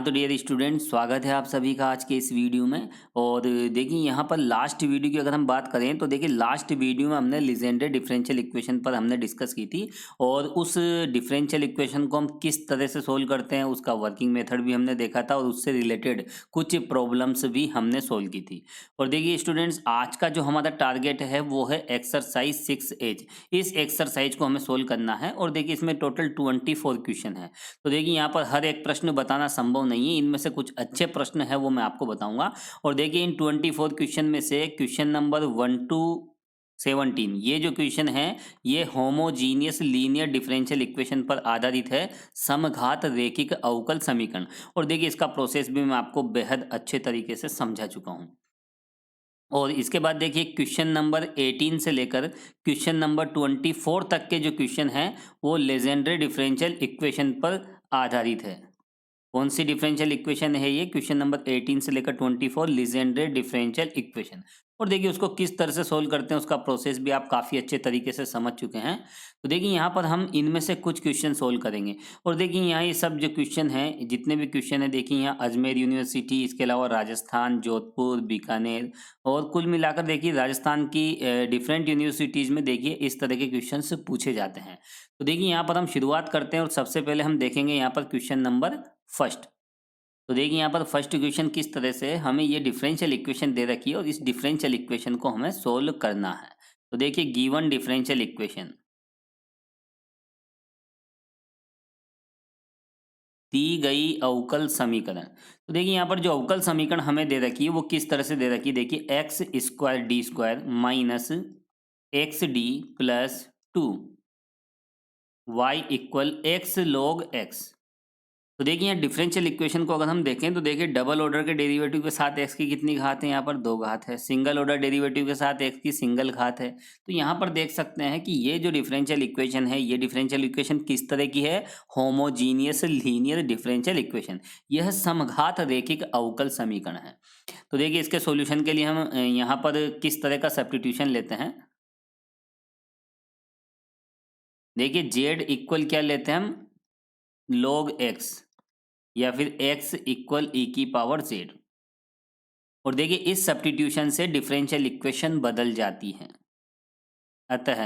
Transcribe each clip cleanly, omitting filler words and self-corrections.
हाँ, तो dear student स्वागत है आप सभी का आज के इस वीडियो में। और देखिए यहाँ पर लास्ट वीडियो की अगर हम बात करें तो देखिए लास्ट वीडियो में हमने लीजेंड्रे डिफरेंशियल इक्वेशन पर हमने डिस्कस की थी। और उस डिफरेंशियल इक्वेशन को हम किस तरह से सोल्व करते हैं उसका वर्किंग मेथड भी हमने देखा था और उससे रिलेटेड कुछ प्रॉब्लम्स भी हमने सोल्व की थी। और देखिए स्टूडेंट्स आज का जो हमारा टारगेट है वो है एक्सरसाइज 6H। इस एक्सरसाइज को हमें सोल्व करना है और देखिए इसमें टोटल 24 क्वेश्चन है। तो देखिए यहाँ पर हर एक प्रश्न बताना संभव नहीं है, इनमें से कुछ अच्छे प्रश्न है वो मैं आपको बताऊंगा। और देखिए इन 24 क्वेश्चन में से क्वेश्चन नंबर 1 to 17 ये जो क्वेश्चन है ये होमोजीनियस लीनियर डिफरेंशियल इक्वेशन पर आधारित है, समघात रेखिक अवकल समीकरण। और देखिए इसका प्रोसेस भी मैं आपको बेहद अच्छे तरीके से समझा चुका हूँ। और इसके बाद देखिए क्वेश्चन नंबर 18 से लेकर क्वेश्चन नंबर 24 तक के जो क्वेश्चन हैं वो लेजेंड्रे डिफरेंशियल इक्वेशन पर आधारित है। कौन सी डिफरेंशियल इक्वेशन है ये? क्वेश्चन नंबर 18 से लेकर 24 लीजेंड्रे डिफरेंशियल इक्वेशन। और देखिए उसको किस तरह से सोल्व करते हैं उसका प्रोसेस भी आप काफ़ी अच्छे तरीके से समझ चुके हैं। तो देखिए यहाँ पर हम इनमें से कुछ क्वेश्चन सोल्व करेंगे। और देखिए यहाँ ये सब जो क्वेश्चन हैं जितने भी क्वेश्चन हैं देखिए यहाँ अजमेर यूनिवर्सिटी, इसके अलावा राजस्थान, जोधपुर, बीकानेर और कुल मिलाकर देखिए राजस्थान की डिफरेंट यूनिवर्सिटीज़ में देखिए इस तरह के क्वेश्चन पूछे जाते हैं। तो देखिए यहाँ पर हम शुरुआत करते हैं और सबसे पहले हम देखेंगे यहाँ पर क्वेश्चन नंबर फर्स्ट। तो देखिए यहाँ पर फर्स्ट इक्वेशन किस तरह से हमें ये डिफरेंशियल इक्वेशन दे रखी है और इस डिफरेंशियल इक्वेशन को हमें सोल्व करना है। तो देखिए गिवन डिफरेंशियल इक्वेशन दी गई अवकल समीकरण। तो देखिए यहाँ पर जो अवकल समीकरण हमें दे रखी है वो किस तरह से दे रखी है? देखिए x square D square minus x D plus 2 y equal x log x. तो देखिए यहाँ डिफरेंशियल इक्वेशन को अगर हम देखें तो देखिए डबल ऑर्डर के डेरिवेटिव के साथ x की कितनी घात है? यहाँ पर 2 घात है। सिंगल ऑर्डर डेरिवेटिव के साथ x की सिंगल घात है। तो यहाँ पर देख सकते हैं कि ये जो डिफरेंशियल इक्वेशन है ये डिफरेंशियल इक्वेशन किस तरह की है? Homogeneous linear differential equation. यह समघात रेखिक अवकल समीकरण है। तो देखिए इसके सॉल्यूशन के लिए हम यहाँ पर किस तरह का सब्स्टिट्यूशन लेते हैं? देखिए z इक्वल क्या लेते हैं हम? log x या फिर x इक्वल e की पावर z। और देखिए इस सब्स्टिट्यूशन से डिफरेंशियल इक्वेशन बदल जाती है। अतः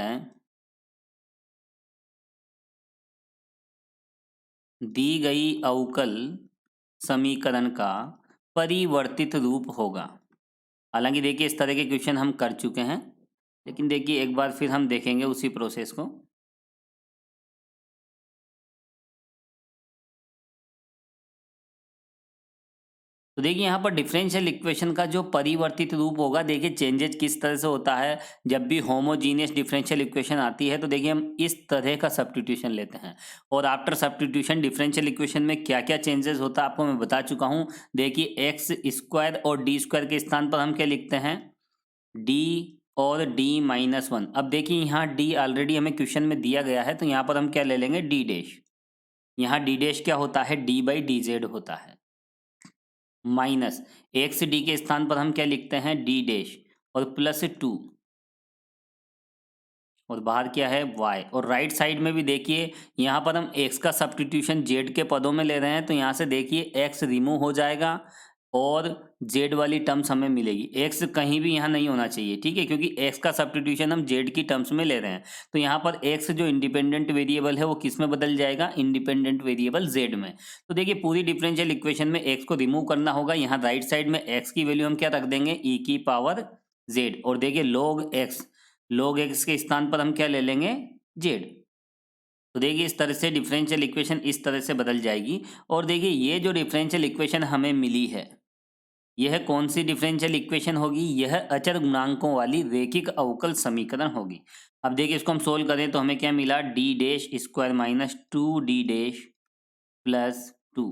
दी गई अवकल समीकरण का परिवर्तित रूप होगा। हालांकि देखिए इस तरह के क्वेश्चन हम कर चुके हैं, लेकिन देखिए एक बार फिर हम देखेंगे उसी प्रोसेस को। तो देखिए यहाँ पर डिफरेंशियल इक्वेशन का जो परिवर्तित रूप होगा, देखिए चेंजेज किस तरह से होता है। जब भी होमोजीनियस डिफरेंशियल इक्वेशन आती है तो देखिए हम इस तरह का सब्स्टिट्यूशन लेते हैं। और आफ्टर सब्स्टिट्यूशन डिफरेंशियल इक्वेशन में क्या क्या चेंजेस होता है आपको मैं बता चुका हूँ। देखिए एक्स स्क्वायर और डी स्क्वायर के स्थान पर हम क्या लिखते हैं? डी और d-1। अब देखिए यहाँ d ऑलरेडी हमें क्वेश्चन में दिया गया है तो यहाँ पर हम क्या ले लेंगे? D dash. यहाँ डी डैश क्या होता है? डी बाई डी जेड होता है। माइनस एक्स डी के स्थान पर हम क्या लिखते हैं? डी डैश और प्लस 2 और बाहर क्या है? y। और राइट साइड में भी देखिए यहाँ पर हम x का सब्स्टिट्यूशन z के पदों में ले रहे हैं तो यहाँ से देखिए x रिमूव हो जाएगा और z वाली टर्म्स हमें मिलेगी। x कहीं भी यहाँ नहीं होना चाहिए, ठीक है, क्योंकि x का सब्स्टिट्यूशन हम z की टर्म्स में ले रहे हैं। तो यहाँ पर x जो इंडिपेंडेंट वेरिएबल है वो किस में बदल जाएगा? इंडिपेंडेंट वेरिएबल z में। तो देखिए पूरी डिफरेंशियल इक्वेशन में x को रिमूव करना होगा। यहाँ राइट साइड में x की वैल्यू हम क्या रख देंगे? e की पावर z। और देखिए log x के स्थान पर हम क्या ले लेंगे? z। तो देखिए इस तरह से डिफरेंशियल इक्वेशन इस तरह से बदल जाएगी। और देखिए ये जो डिफरेंशियल इक्वेशन हमें मिली है यह कौन सी डिफरेंशियल इक्वेशन होगी? यह अचर गुणांकों वाली रेखिक अवकल समीकरण होगी। अब देखिए इसको हम सोल्व करें तो हमें क्या मिला? D dash square minus 2d dash plus 2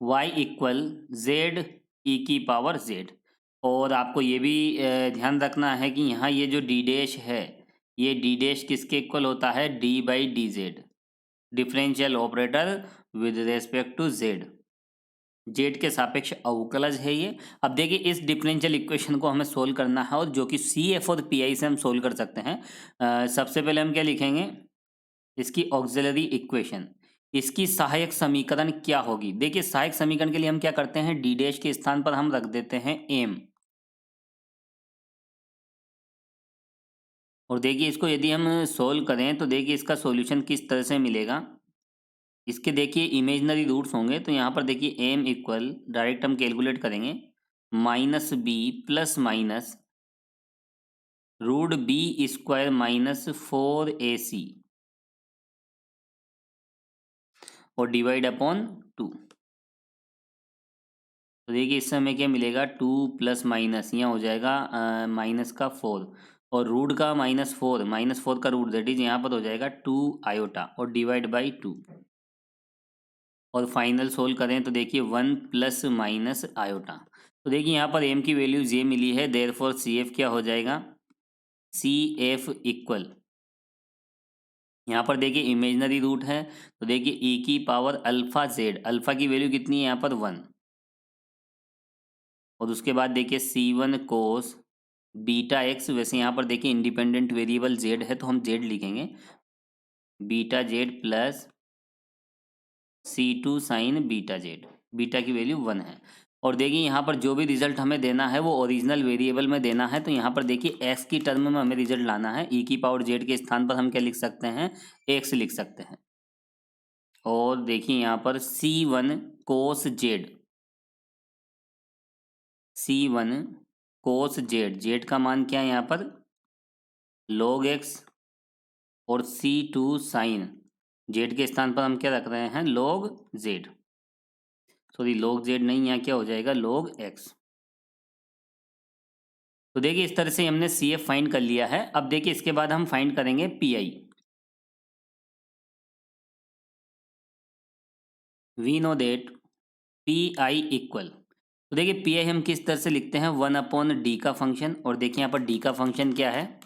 y equal z e की पावर z। और आपको ये भी ध्यान रखना है कि यहाँ ये जो डी डैश है ये डी डैश किसके इक्वल होता है? d by D Z, differential operator with respect to Z के सापेक्ष अवकलज है ये। अब देखिए इस डिफरेंशियल इक्वेशन को हमें सोल्व करना है और जो कि सी एफ और पी आई से हम सोल्व कर सकते हैं। सबसे पहले हम क्या लिखेंगे? इसकी ऑक्सिलरी इक्वेशन। इसकी सहायक समीकरण क्या होगी? देखिए सहायक समीकरण के लिए हम क्या करते हैं, डी डैश के स्थान पर हम रख देते हैं एम। और देखिए इसको यदि हम सोल्व करें तो देखिए इसका सॉल्यूशन किस तरह से मिलेगा। इसके देखिए इमेजनरी रूट्स होंगे, तो यहाँ पर देखिए एम इक्वल डायरेक्ट हम कैलकुलेट करेंगे minus B plus minus root B square minus 4ac और डिवाइड अपॉन 2। तो देखिए इस समय क्या मिलेगा, 2 प्लस माइनस यहाँ हो जाएगा माइनस का 4 और रूट का माइनस फोर का रूट दैट इज यहाँ पर हो जाएगा 2 आयोटा और डिवाइड बाई 2। और फाइनल सोल्व करें तो देखिए 1 प्लस माइनस आयोटा। तो देखिए यहाँ पर एम की वैल्यूज ये मिली है, देयरफॉर सी एफ क्या हो जाएगा, सी एफ इक्वल, यहाँ पर देखिए इमेजनरी रूट है तो देखिए ई की पावर अल्फा जेड, अल्फा की वैल्यू कितनी है यहाँ पर 1, और उसके बाद देखिए C1 कोस बीटा एक्स, वैसे यहाँ पर देखिए इंडिपेंडेंट वेरिएबल जेड है तो हम जेड लिखेंगे, beta Z plus C2 sign beta Z, beta की वैल्यू 1 है। और देखिए यहाँ पर जो भी रिजल्ट हमें देना है वो ओरिजिनल वेरिएबल में देना है, तो यहाँ पर देखिए एक्स की टर्म में हमें रिजल्ट लाना है, ई की पावर जेड के स्थान पर हम क्या लिख सकते हैं, एक्स लिख सकते हैं। और देखिए यहाँ पर C1 कोस जेड, C1 कोस जेड, जेड का मान क्या है यहाँ पर log x, और C2 साइन जेड के स्थान पर हम क्या रख रहे हैं, log z, sorry log z नहीं, यहाँ क्या हो जाएगा log x। तो देखिए इस तरह से हमने सी एफ फाइंड कर लिया है। अब देखिए इसके बाद हम फाइंड करेंगे P I. We know that P I equal, तो देखिए पी आई हम किस तरह से लिखते हैं, 1/d का फंक्शन, और देखिए यहाँ पर d का फंक्शन क्या है,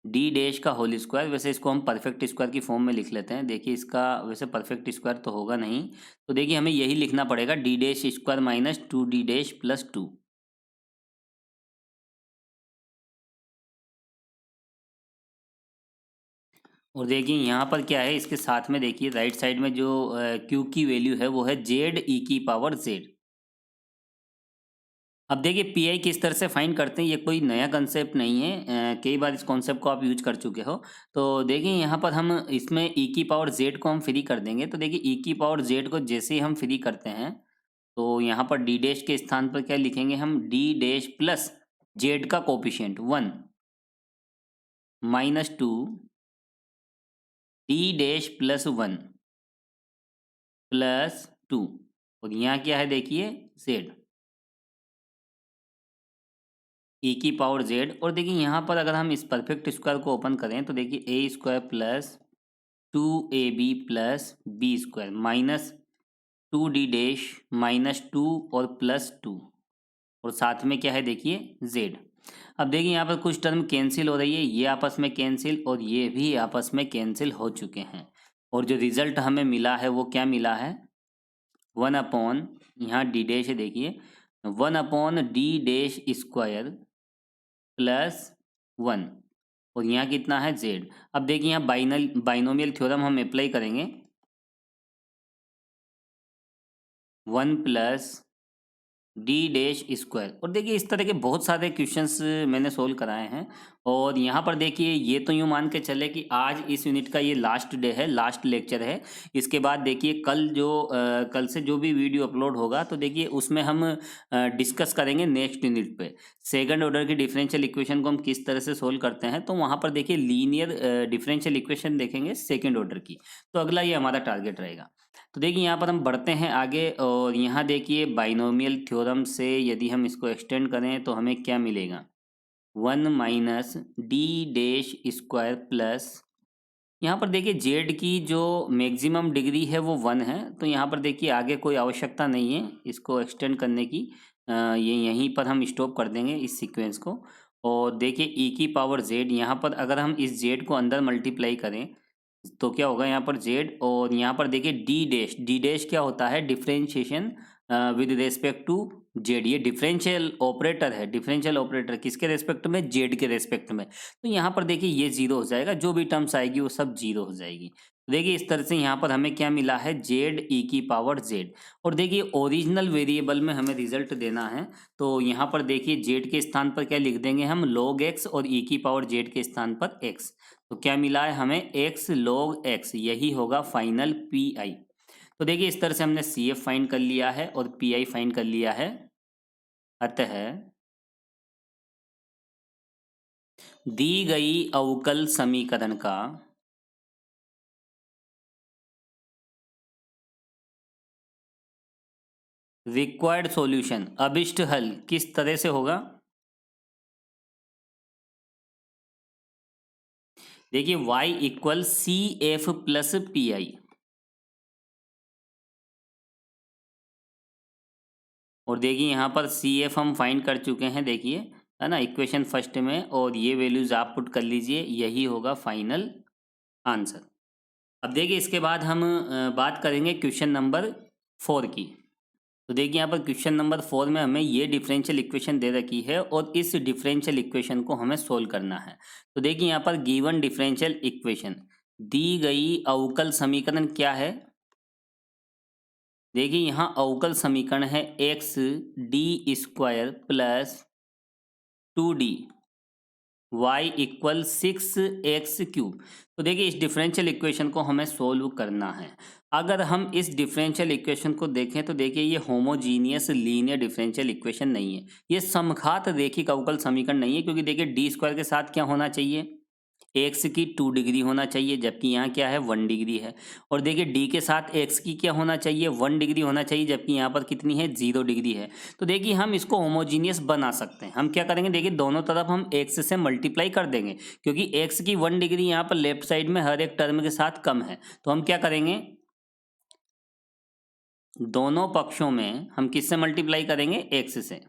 डी डैश का होल स्क्वायर, वैसे इसको हम परफेक्ट स्क्वायर की फॉर्म में लिख लेते हैं। देखिए इसका वैसे परफेक्ट स्क्वायर तो होगा नहीं, तो देखिए हमें यही लिखना पड़ेगा, D dash square minus 2d dash plus 2। और देखिए यहाँ पर क्या है, इसके साथ में देखिए राइट साइड में जो क्यू की वैल्यू है वो है जेड ई की पावर जेड। अब देखिए पी आई किस तरह से फाइंड करते हैं, ये कोई नया कंसेप्ट नहीं है, कई बार इस कॉन्सेप्ट को आप यूज कर चुके हो। तो देखिए यहाँ पर हम इसमें ई की पावर जेड को हम फ्री कर देंगे, तो देखिए ई की पावर जेड को जैसे ही हम फ्री करते हैं तो यहाँ पर डी डैश के स्थान पर क्या लिखेंगे हम, डी डैश प्लस जेड का coefficient 1 minus 2 D dash plus 1 plus 2, और यहाँ क्या है देखिए जेड, ई की पावर जेड। और देखिए यहाँ पर अगर हम इस परफेक्ट स्क्वायर को ओपन करें तो देखिए A square plus 2ab plus B square minus 2d dash minus 2 और प्लस 2, और साथ में क्या है देखिए z। अब देखिए यहाँ पर कुछ टर्म कैंसिल हो रही है, ये आपस में कैंसिल और ये भी आपस में कैंसिल हो चुके हैं, और जो रिजल्ट हमें मिला है वो क्या मिला है, 1/, यहाँ डी डैश है देखिए 1/d डैश स्क्वायर प्लस 1, और यहाँ कितना है z। अब देखिए यहाँ बाइनोमियल थ्योरम हम अप्लाई करेंगे, 1 प्लस डी डैश स्क्वायर, और देखिए इस तरह के बहुत सारे क्वेश्चंस मैंने सोल्व कराए हैं। और यहाँ पर देखिए ये तो यूँ मान के चले कि आज इस यूनिट का ये लास्ट डे है, लास्ट लेक्चर है। इसके बाद देखिए कल से जो भी वीडियो अपलोड होगा तो देखिए उसमें हम डिस्कस करेंगे नेक्स्ट यूनिट पे सेकंड ऑर्डर की डिफरेंशियल इक्वेशन को हम किस तरह से सोल्व करते हैं। तो वहाँ पर देखिए लीनियर डिफरेंशियल इक्वेशन देखेंगे सेकेंड ऑर्डर की, तो अगला ये हमारा टारगेट रहेगा। तो देखिए यहाँ पर हम बढ़ते हैं आगे, और यहाँ देखिए बाइनोमियल थ्योरम से यदि हम इसको एक्सटेंड करें तो हमें क्या मिलेगा, 1 minus D dash square plus, यहाँ पर देखिए जेड की जो मैक्सिमम डिग्री है वो 1 है, तो यहाँ पर देखिए आगे कोई आवश्यकता नहीं है इसको एक्सटेंड करने की, ये यहीं पर हम स्टॉप कर देंगे इस सीक्वेंस को। और देखिए ई की पावर जेड, यहाँ पर अगर हम इस जेड को अंदर मल्टीप्लाई करें तो क्या होगा यहाँ पर जेड, और यहाँ पर देखिए डी डैश, डी डैश क्या होता है, differentiation with respect to Z. ये डिफरेंशियल ऑपरेटर है, डिफरेंशियल ऑपरेटर किसके रेस्पेक्ट में, जेड के रेस्पेक्ट में। तो यहाँ पर देखिए ये जीरो हो जाएगा, जो भी टर्म्स आएगी वो सब जीरो हो जाएगी। तो देखिए इस तरह से यहाँ पर हमें क्या मिला है, जेड ई की पावर जेड। और देखिए ओरिजिनल वेरिएबल में हमें रिजल्ट देना है, तो यहाँ पर देखिए जेड के स्थान पर क्या लिख देंगे हम, log x, और ई की पावर जेड के स्थान पर x। तो क्या मिला है हमें, x log x, यही होगा फाइनल पी आई। तो देखिए इस तरह से हमने सी एफ फाइंड कर लिया है और पी आई फाइंड कर लिया है। अतः दी गई अवकल समीकरण का रिक्वायर्ड सॉल्यूशन, अभिष्ट हल किस तरह से होगा। देखिए y equal C F plus P I, और देखिए यहाँ पर सी एफ हम फाइंड कर चुके हैं, देखिए है ना, इक्वेशन फर्स्ट में, और ये वैल्यूज आप पुट कर लीजिए, यही होगा फाइनल आंसर। अब देखिए इसके बाद हम बात करेंगे क्वेश्चन नंबर 4 की। तो देखिए यहाँ पर क्वेश्चन नंबर 4 में हमें ये डिफरेंशियल इक्वेशन दे रखी है और इस डिफरेंशियल इक्वेशन को हमें सोल्व करना है। तो देखिए यहाँ पर गिवन डिफरेंशियल इक्वेशन, दी गई अवकल समीकरण क्या है। देखिए यहाँ अवकल समीकरण है x D square plus 2d y equal 6x³ तो देखिए इस डिफरेंशियल इक्वेशन को हमें सोल्व करना है। अगर हम इस डिफरेंशियल इक्वेशन को देखें तो देखिए ये होमोजीनियस लीनियर डिफरेंशियल इक्वेशन नहीं है, ये समघात रेखिक अवकल समीकरण नहीं है, क्योंकि देखिए डी स्क्वायर के साथ क्या होना चाहिए, एक्स की 2 डिग्री होना चाहिए, जबकि यहाँ क्या है 1 डिग्री है। और देखिए डी के साथ एक्स की क्या होना चाहिए, 1 डिग्री होना चाहिए, जबकि यहाँ पर कितनी है, 0 डिग्री है। तो देखिए हम इसको होमोजीनियस बना सकते हैं। हम क्या करेंगे, देखिए दोनों तरफ हम एक्स से मल्टीप्लाई कर देंगे, क्योंकि एक्स की 1 डिग्री यहाँ पर लेफ्ट साइड में हर एक टर्म के साथ कम है। तो हम क्या करेंगे, दोनों पक्षों में हम किससे मल्टीप्लाई करेंगे, एक्स से।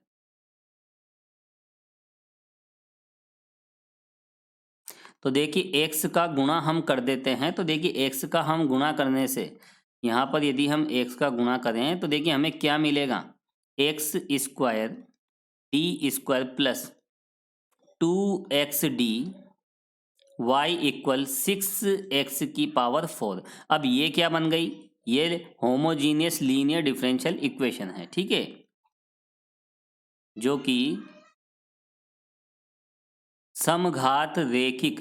तो देखिए x का गुणा हम कर देते हैं, तो देखिए x का हम गुणा करने से, यहाँ पर यदि हम x का गुणा करें तो देखिए हमें क्या मिलेगा, X square D square plus 2xd y equal 6x⁴। अब ये क्या बन गई, ये होमोजीनियस लीनियर डिफरेंशियल इक्वेशन है, ठीक है, जो कि समघात रेखिक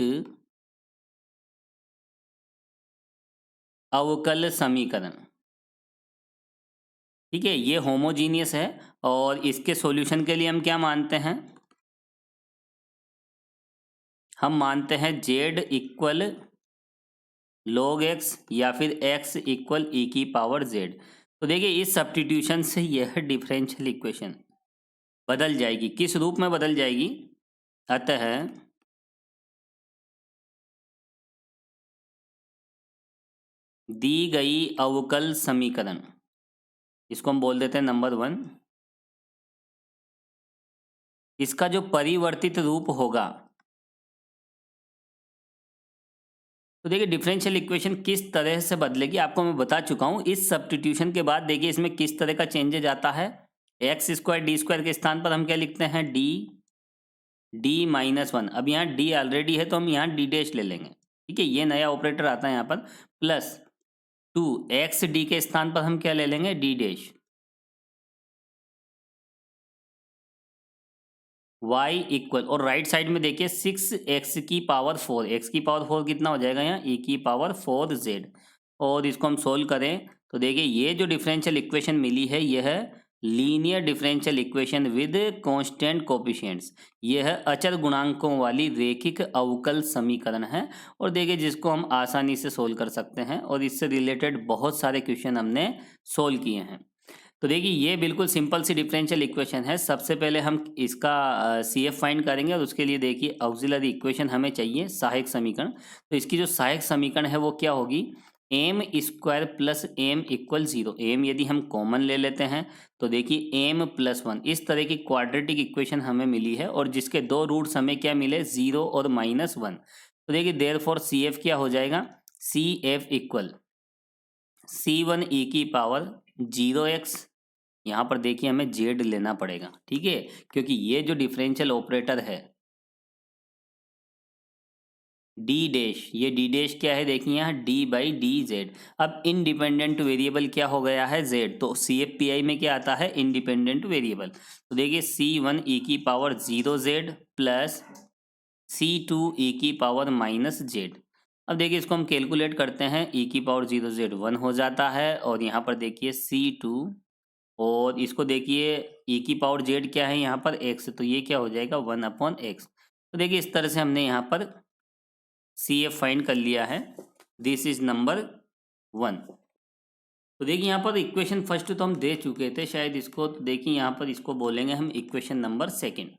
अवकल समीकरण, ठीक है, ये होमोजीनियस है। और इसके सॉल्यूशन के लिए हम क्या मानते हैं, हम मानते हैं z इक्वल log x या फिर x इक्वल e की पावर z। तो देखिए इस सब्स्टिट्यूशन से यह डिफरेंशियल इक्वेशन बदल जाएगी, किस रूप में बदल जाएगी, अतः दी गई अवकल समीकरण, इसको हम बोल देते हैं नंबर 1, इसका जो परिवर्तित रूप होगा, तो देखिए डिफरेंशियल इक्वेशन किस तरह से बदलेगी आपको मैं बता चुका हूं। इस सब्स्टिट्यूशन के बाद देखिए इसमें किस तरह का चेंजेज आता है, एक्स स्क्वायर डी स्क्वायर के स्थान पर हम क्या लिखते हैं, d-1। अब यहाँ d ऑलरेडी है तो हम यहाँ d डैश ले लेंगे, ठीक है, ये नया ऑपरेटर आता है यहाँ पर, प्लस 2xd के स्थान पर हम क्या ले लेंगे, d डैश, y इक्वल, और राइट साइड में देखिए 6x⁴, x की पावर 4 कितना हो जाएगा यहाँ, e की पावर 4z। और इसको हम सोल्व करें तो देखिए ये जो डिफरेंशियल इक्वेशन मिली है यह है linear differential equation with constant coefficients, यह अचर गुणांकों वाली रेखिक अवकल समीकरण है। और देखिए जिसको हम आसानी से सोल्व कर सकते हैं, और इससे रिलेटेड बहुत सारे क्वेश्चन हमने सोल्व किए हैं। तो देखिए ये बिल्कुल सिंपल सी डिफरेंशियल इक्वेशन है। सबसे पहले हम इसका सी एफ फाइंड करेंगे, और उसके लिए देखिए ऑक्सिलरी इक्वेशन हमें चाहिए, सहायक समीकरण। तो इसकी जो सहायक समीकरण है वो क्या होगी, M square plus M equal 0। M यदि हम कॉमन ले लेते हैं तो देखिए एम प्लस 1, इस तरह की क्वाड्रेटिक इक्वेशन हमें मिली है, और जिसके दो रूट्स हमें क्या मिले, 0 और -1। तो देखिए देयरफॉर सी एफ क्या हो जाएगा, C F equal C1 e की पावर 0x यहाँ पर देखिए हमें जेड लेना पड़ेगा, ठीक है, क्योंकि ये जो डिफरेंशियल ऑपरेटर है डी डैश, ये डी डैश क्या है, देखिए यहाँ डी बाई डी जेड। अब इंडिपेंडेंट वेरिएबल क्या हो गया है, जेड, तो सी एफ पी आई में क्या आता है, इंडिपेंडेंट वेरिएबल। तो देखिए सी वन ई की power zero Z plus C two E की पावर माइनस जेड। अब देखिए इसको हम कैलकुलेट करते हैं, ई की पावर जीरो जेड वन हो जाता है, और यहाँ पर देखिए सी टू, और इसको देखिए ई की पावर जेड क्या है यहाँ पर एक्स, तो ये क्या हो जाएगा वन अपॉन एक्स। तो देखिए इस तरह से हमने यहाँ पर सी एफ फाइंड कर लिया है। This is number one. तो देखिए यहाँ पर इक्वेशन फर्स्ट तो हम दे चुके थे शायद इसको, तो देखिए यहाँ पर इसको बोलेंगे हम इक्वेशन नंबर सेकंड।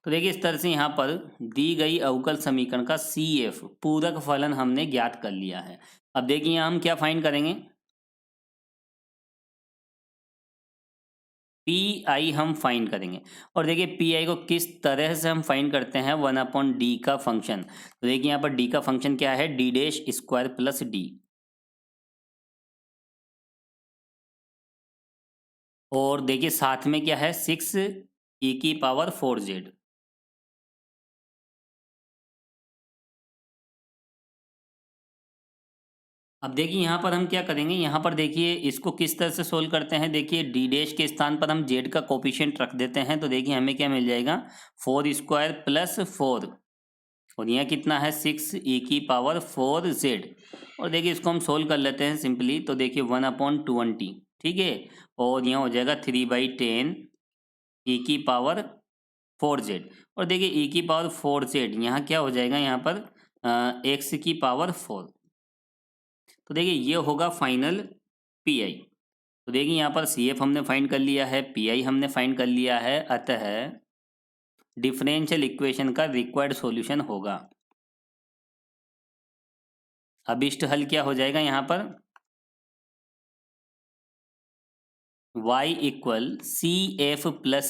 तो देखिए इस तरह से यहाँ पर दी गई अवकल समीकरण का सी एफ पूरक फलन हमने ज्ञात कर लिया है। अब देखिए यहाँ हम क्या फाइंड करेंगे, पी आई हम फाइंड करेंगे। और देखिए पी आई को किस तरह से हम फाइंड करते हैं, वन अपॉन डी का फंक्शन। तो देखिए यहाँ पर डी का फंक्शन क्या है, D dash square plus D, और देखिए साथ में क्या है, सिक्स ई की पावर फोर जेड। अब देखिए यहाँ पर हम क्या करेंगे, यहाँ पर देखिए इसको किस तरह से सोल्व करते हैं, देखिए डी डैश के स्थान पर हम जेड का कोफिशिएंट रख देते हैं, तो देखिए हमें क्या मिल जाएगा, फोर स्क्वायर प्लस फोर, और यहाँ कितना है, सिक्स ई की पावर फोर जेड। और देखिए इसको हम सोल्व कर लेते हैं सिंपली, तो देखिए वन अपॉन ट्वेंटी, ठीक है, और यहाँ हो जाएगा थ्री बाई टेन ई की पावर फोर जेड। और देखिए ई की पावर फोर जेड यहाँ क्या हो जाएगा, यहाँ पर एक्स की पावर फोर। तो देखिए ये होगा फाइनल पी आई। तो देखिए यहाँ पर सी एफ हमने फाइंड कर लिया है, पी आई हमने फाइंड कर लिया है, अतः डिफरेंशियल इक्वेशन का रिक्वायर्ड सॉल्यूशन होगा। अभिष्ट हल क्या हो जाएगा यहाँ पर, y equal C F plus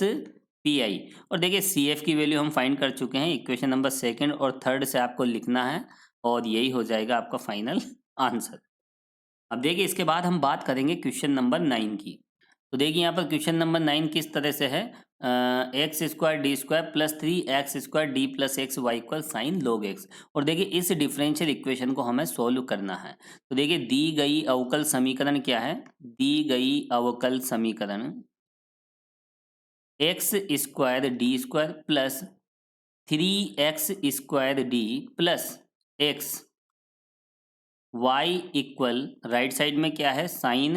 P I. और देखिए सी एफ की वैल्यू हम फाइंड कर चुके हैं, इक्वेशन नंबर सेकंड और थर्ड से आपको लिखना है, और यही हो जाएगा आपका फाइनल आंसर। अब देखिए इसके बाद हम बात करेंगे क्वेश्चन नंबर नाइन की। तो देखिए यहाँ पर क्वेश्चन नंबर नाइन किस तरह से है, X square D square plus three X square D plus X Y equal sine log X. और देखिए इस डिफरेंशियल इक्वेशन को हमें सोल्व करना है। तो देखिए दी गई अवकल समीकरण क्या है, दी गई अवकल समीकरण X square D square plus three X square D plus X Y equal right side में क्या है, साइन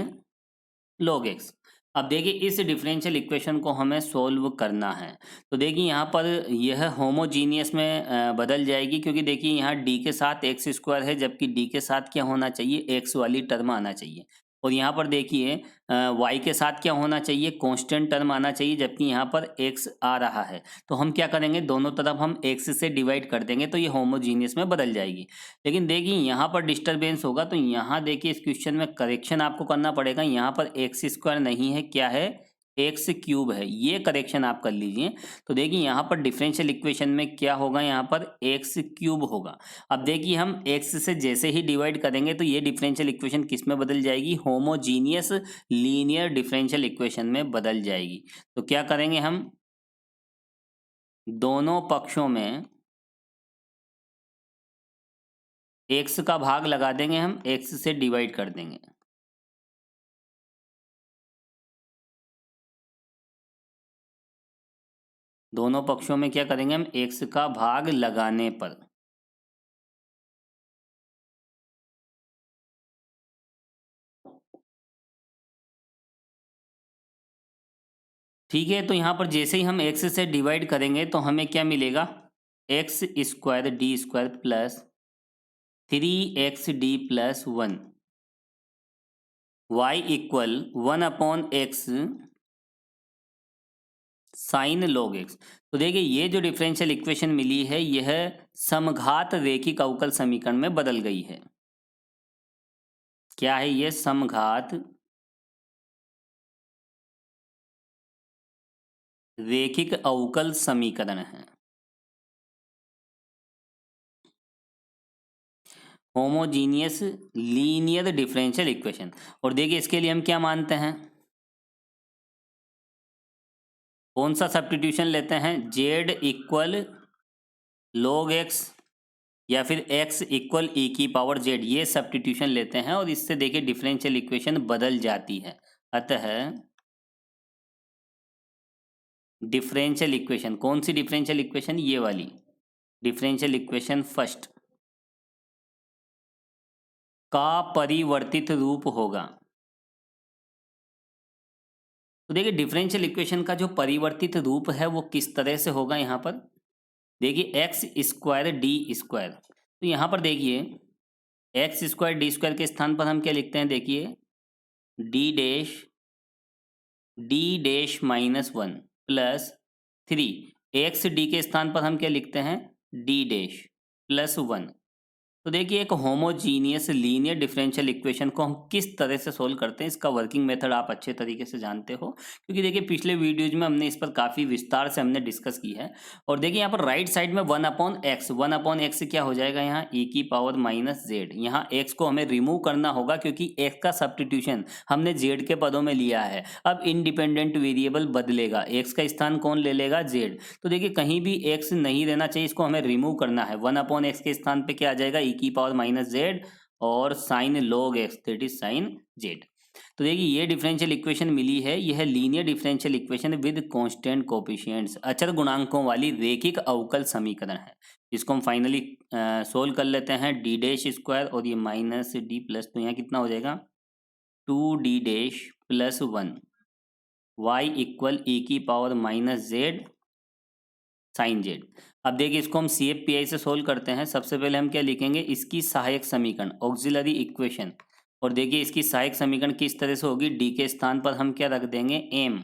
log x। अब देखिए इस डिफरेंशियल इक्वेशन को हमें सोल्व करना है। तो देखिए यहाँ पर यह होमोजीनियस में बदल जाएगी, क्योंकि देखिए यहाँ d के साथ एक्स स्क्वायर है, जबकि d के साथ क्या होना चाहिए, x वाली टर्म आना चाहिए। और यहाँ पर देखिए y के साथ क्या होना चाहिए, कांस्टेंट टर्म आना चाहिए, जबकि यहाँ पर x आ रहा है। तो हम क्या करेंगे, दोनों तरफ हम x से डिवाइड कर देंगे, तो ये होमोजीनियस में बदल जाएगी। लेकिन देखिए यहाँ पर डिस्टरबेंस होगा, तो यहाँ देखिए इस क्वेश्चन में करेक्शन आपको करना पड़ेगा। यहाँ पर एक्स स्क्वायर नहीं है, क्या है, एक्स क्यूब है, ये करेक्शन आप कर लीजिए। तो देखिए यहाँ पर डिफरेंशियल इक्वेशन में क्या होगा, यहाँ पर एक्स क्यूब होगा। अब देखिए हम एक्स से जैसे ही डिवाइड करेंगे, तो ये डिफरेंशियल इक्वेशन किस में बदल जाएगी, होमोजीनियस लीनियर डिफरेंशियल इक्वेशन में बदल जाएगी। तो क्या करेंगे हम, दोनों पक्षों में एक्स का भाग लगा देंगे, हम एक्स से डिवाइड कर देंगे। दोनों पक्षों में क्या करेंगे हम, एक्स का भाग लगाने पर। ठीक है, तो यहाँ पर जैसे ही हम एक्स से डिवाइड करेंगे, तो हमें क्या मिलेगा, X square D square plus three X D plus one Y equal one upon X sine log x। तो देखिए ये जो डिफरेंशियल इक्वेशन मिली है, यह समघात रेखिक अवकल समीकरण में बदल गई है। क्या है ये, समघात रेखिक अवकल समीकरण है, होमोजीनियस लीनियर डिफरेंशियल इक्वेशन। और देखिए इसके लिए हम क्या मानते हैं, कौन सा सब्स्टिट्यूशन लेते हैं, जेड इक्वल log x या फिर x इक्वल e की पावर z, ये सब्स्टिट्यूशन लेते हैं और इससे देखिए डिफरेंशियल इक्वेशन बदल जाती है। अतः डिफरेंशियल इक्वेशन, कौन सी डिफरेंशियल इक्वेशन, ये वाली डिफरेंशियल इक्वेशन फर्स्ट का परिवर्तित रूप होगा। तो देखिए डिफरेंशियल इक्वेशन का जो परिवर्तित रूप है वो किस तरह से होगा, यहाँ पर देखिए एक्स स्क्वायर डी स्क्वायर। तो यहाँ पर देखिए एक्स स्क्वायर डी स्क्वायर के स्थान पर हम क्या लिखते हैं, देखिए D dash minus one plus three, X D के स्थान पर हम क्या लिखते हैं, डी डैश प्लस वन। तो देखिए एक होमोजीनियस लीनियर डिफरेंशियल इक्वेशन को हम किस तरह से सोल्व करते हैं, इसका वर्किंग मेथड आप अच्छे तरीके से जानते हो, क्योंकि देखिए पिछले वीडियोज में हमने इस पर काफ़ी विस्तार से हमने डिस्कस की है। और देखिए यहाँ पर राइट साइड में वन अपॉन एक्स क्या हो जाएगा, यहाँ e की पावर माइनस जेड। यहाँ x को हमें रिमूव करना होगा क्योंकि x का सब्स्टिट्यूशन हमने z के पदों में लिया है। अब इंडिपेंडेंट वेरिएबल बदलेगा, x का स्थान कौन ले लेगा, z। तो देखिए कहीं भी x नहीं रहना चाहिए, इसको हमें रिमूव करना है। वन अपॉन एक्स के स्थान पे क्या आ जाएगा, e की पावर माइनस जेड और sine log x, that is sine z. तो देखिए ये डिफरेंशियल इक्वेशन मिली है, यह linear differential equation with constant coefficients, अचर गुणांकों वाली रेखिक अवकल समीकरण है। इसको हम फाइनली सोल्व कर लेते हैं, डी डैश स्क्वायर और ये माइनस डी प्लस, तो यहाँ कितना हो जाएगा, two D dash plus one Y equal e की power minus z sine z. अब देखिए इसको हम CFPI से सोल्व करते हैं। सबसे पहले हम क्या लिखेंगे, इसकी सहायक समीकरण ऑक्सिलरी इक्वेशन, और देखिए इसकी सहायक समीकरण किस तरह से होगी, डी के स्थान पर हम क्या रख देंगे, m।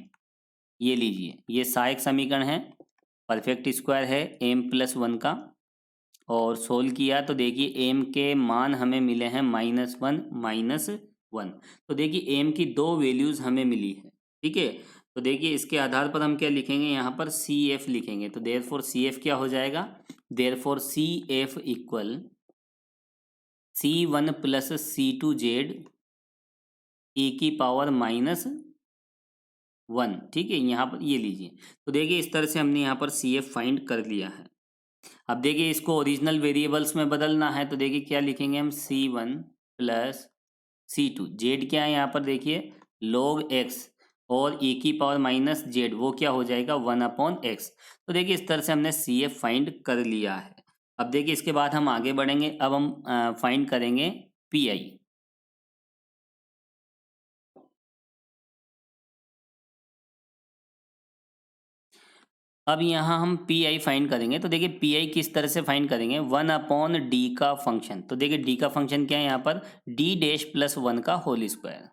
ये लीजिए ये सहायक समीकरण है, परफेक्ट स्क्वायर है m प्लस वन का, और सोल्व किया तो देखिए m के मान हमें मिले हैं माइनस वन। तो देखिए m की दो वैल्यूज हमें मिली है, ठीक है। तो देखिए इसके आधार पर हम क्या लिखेंगे, यहाँ पर CF लिखेंगे। तो देयरफॉर CF क्या हो जाएगा, therefore CF equal C1 plus C2Z e की पावर माइनस वन, ठीक है। यहाँ पर ये लीजिए, तो देखिए इस तरह से हमने यहाँ पर CF फाइंड कर लिया है। अब देखिए इसको ओरिजिनल वेरिएबल्स में बदलना है, तो देखिए क्या लिखेंगे हम, C1 प्लस C2, Z क्या है यहाँ पर देखिए log x, और e की पावर माइनस जेड वो क्या हो जाएगा, वन अपॉन एक्स। तो देखिए इस तरह से हमने CF फाइंड कर लिया है। अब देखिए इसके बाद हम आगे बढ़ेंगे, अब हम फाइंड करेंगे PI। अब यहाँ हम PI फाइंड करेंगे, तो देखिए PI किस तरह से फाइंड करेंगे, वन अपॉन डी का फंक्शन। तो देखिए डी का फंक्शन क्या है यहाँ पर, डी डैश प्लस वन का होल स्क्वायर,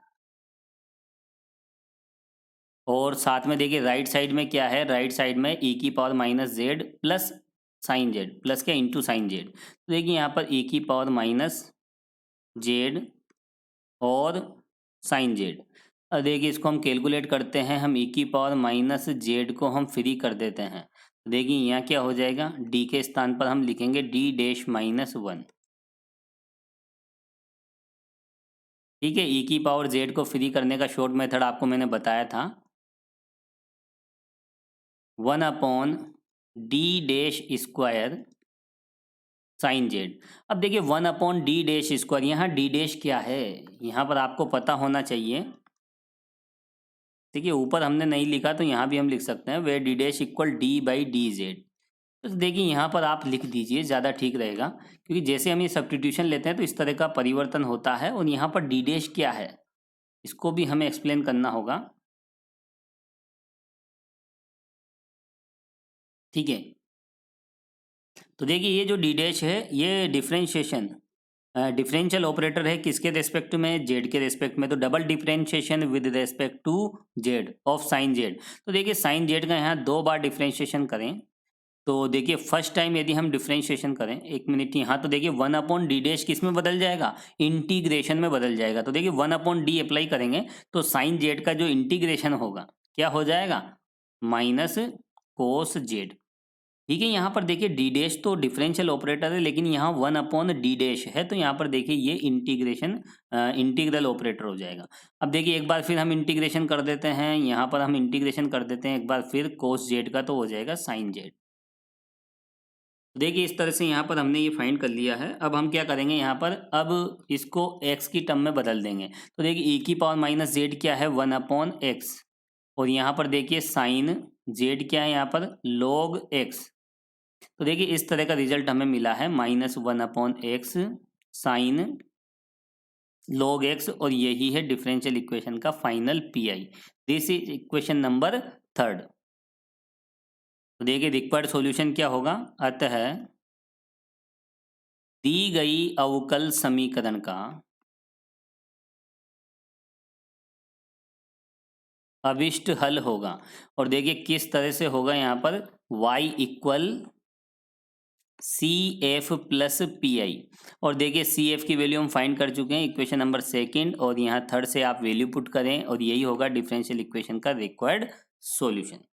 और साथ में देखिए राइट साइड में क्या है, राइट साइड में e की power minus Z plus sign Z, plus क्या, इंटू साइन जेड। तो देखिए यहाँ पर e की पावर माइनस जेड और साइन जेड। अब देखिए इसको हम कैलकुलेट करते हैं, हम e की पावर माइनस जेड को हम फ्री कर देते हैं। तो देखिए यहाँ क्या हो जाएगा, d के स्थान पर हम लिखेंगे d डैश माइनस वन, ठीक है। e की पावर z को फ्री करने का शॉर्ट मेथड आपको मैंने बताया था, one upon D dash square sine z. अब देखिए one upon D dash square, यहाँ डी डैश क्या है, यहाँ पर आपको पता होना चाहिए। देखिए ऊपर हमने नहीं लिखा तो यहाँ भी हम लिख सकते हैं, where D dash equal D by D Z. तो देखिए यहाँ पर आप लिख दीजिए, ज़्यादा ठीक रहेगा, क्योंकि जैसे हम ये सब्स्टिट्यूशन लेते हैं तो इस तरह का परिवर्तन होता है। और यहाँ पर डी डैश क्या है, इसको भी हमें एक्सप्लेन करना होगा, ठीक है। तो देखिए ये जो डी डैश है ये डिफरेंशियल ऑपरेटर है, किसके रेस्पेक्ट में, जेड के रेस्पेक्ट में। तो double differentiation with respect to z of sine z. तो देखिए साइन जेड का यहाँ दो बार डिफरेंशिएशन करें, तो देखिए फर्स्ट टाइम यदि हम डिफरेंशिएशन करें, एक मिनट, यहाँ तो देखिए वन अपॉन डी डैश किस में बदल जाएगा, इंटीग्रेशन में बदल जाएगा। तो देखिए वन अपॉन डी अप्लाई करेंगे तो साइन जेड का जो इंटीग्रेशन होगा क्या हो जाएगा, माइनस कोस जेड, ठीक है। यहाँ पर देखिए डी डैश तो डिफरेंशियल ऑपरेटर है, लेकिन यहाँ 1/d डैश है, तो यहाँ पर देखिए ये इंटीग्रल ऑपरेटर हो जाएगा। अब देखिए एक बार फिर हम इंटीग्रेशन कर देते हैं, यहाँ पर हम इंटीग्रेशन कर देते हैं एक बार फिर cos z का, तो हो जाएगा sin z। देखिए इस तरह से यहाँ पर हमने ये फाइंड कर लिया है। अब हम क्या करेंगे यहाँ पर, अब इसको x की टर्म में बदल देंगे। तो देखिए e की पावर माइनस जेड क्या है, 1/x, और यहाँ पर देखिए साइन z क्या है यहाँ पर, log x। तो देखिए इस तरह का रिजल्ट हमें मिला है, -1/x साइन log x, और यही है डिफरेंशियल इक्वेशन का final pi. This is equation number 3। तो देखिए रिक्वायर्ड सॉल्यूशन क्या होगा, अतः दी गई अवकल समीकरण का अभिष्ट हल होगा। और देखिए किस तरह से होगा, यहाँ पर y equal CF plus PI, और देखिए CF की वैल्यू हम फाइंड कर चुके हैं इक्वेशन नंबर 2, और यहाँ 3 से आप वैल्यू पुट करें, और यही होगा डिफरेंशियल इक्वेशन का रिक्वायर्ड सॉल्यूशन।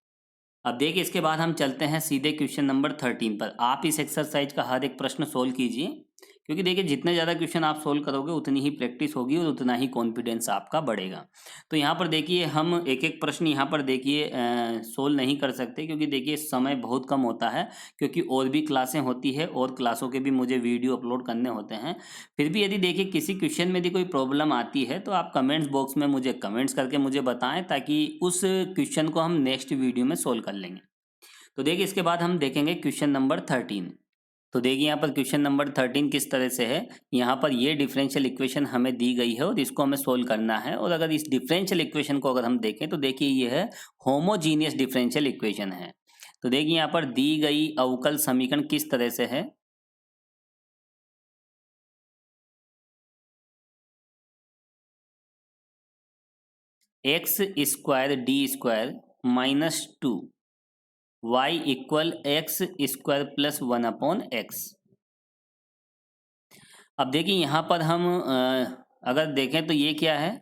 अब देखिए इसके बाद हम चलते हैं सीधे क्वेश्चन नंबर 13 पर। आप इस एक्सरसाइज का हर एक प्रश्न सोल्व कीजिए, क्योंकि देखिए जितने ज़्यादा क्वेश्चन आप सोल्व करोगे उतनी ही प्रैक्टिस होगी और उतना ही कॉन्फिडेंस आपका बढ़ेगा। तो यहाँ पर देखिए हम एक एक प्रश्न यहाँ पर देखिए सोल्व नहीं कर सकते, क्योंकि देखिए समय बहुत कम होता है, क्योंकि और भी क्लासें होती है और क्लासों के भी मुझे वीडियो अपलोड करने होते हैं। फिर भी यदि देखिए किसी क्वेश्चन में यदि कोई प्रॉब्लम आती है तो आप कमेंट्स बॉक्स में मुझे कमेंट्स करके मुझे बताएं, ताकि उस क्वेश्चन को हम नेक्स्ट वीडियो में सोल्व कर लेंगे। तो देखिए इसके बाद हम देखेंगे क्वेश्चन नंबर 13। तो देखिए यहाँ पर क्वेश्चन नंबर 13 किस तरह से है, यहाँ पर ये डिफरेंशियल इक्वेशन हमें दी गई है और इसको हमें सोल्व करना है। और अगर इस डिफरेंशियल इक्वेशन को अगर हम देखें तो देखिए ये है होमोजीनियस डिफरेंशियल इक्वेशन है। तो देखिए यहाँ पर दी गई अवकल समीकरण किस तरह से है, X square D square minus 2 y equal x square plus 1/x। अब देखिए यहाँ पर हम अगर देखें तो ये क्या है,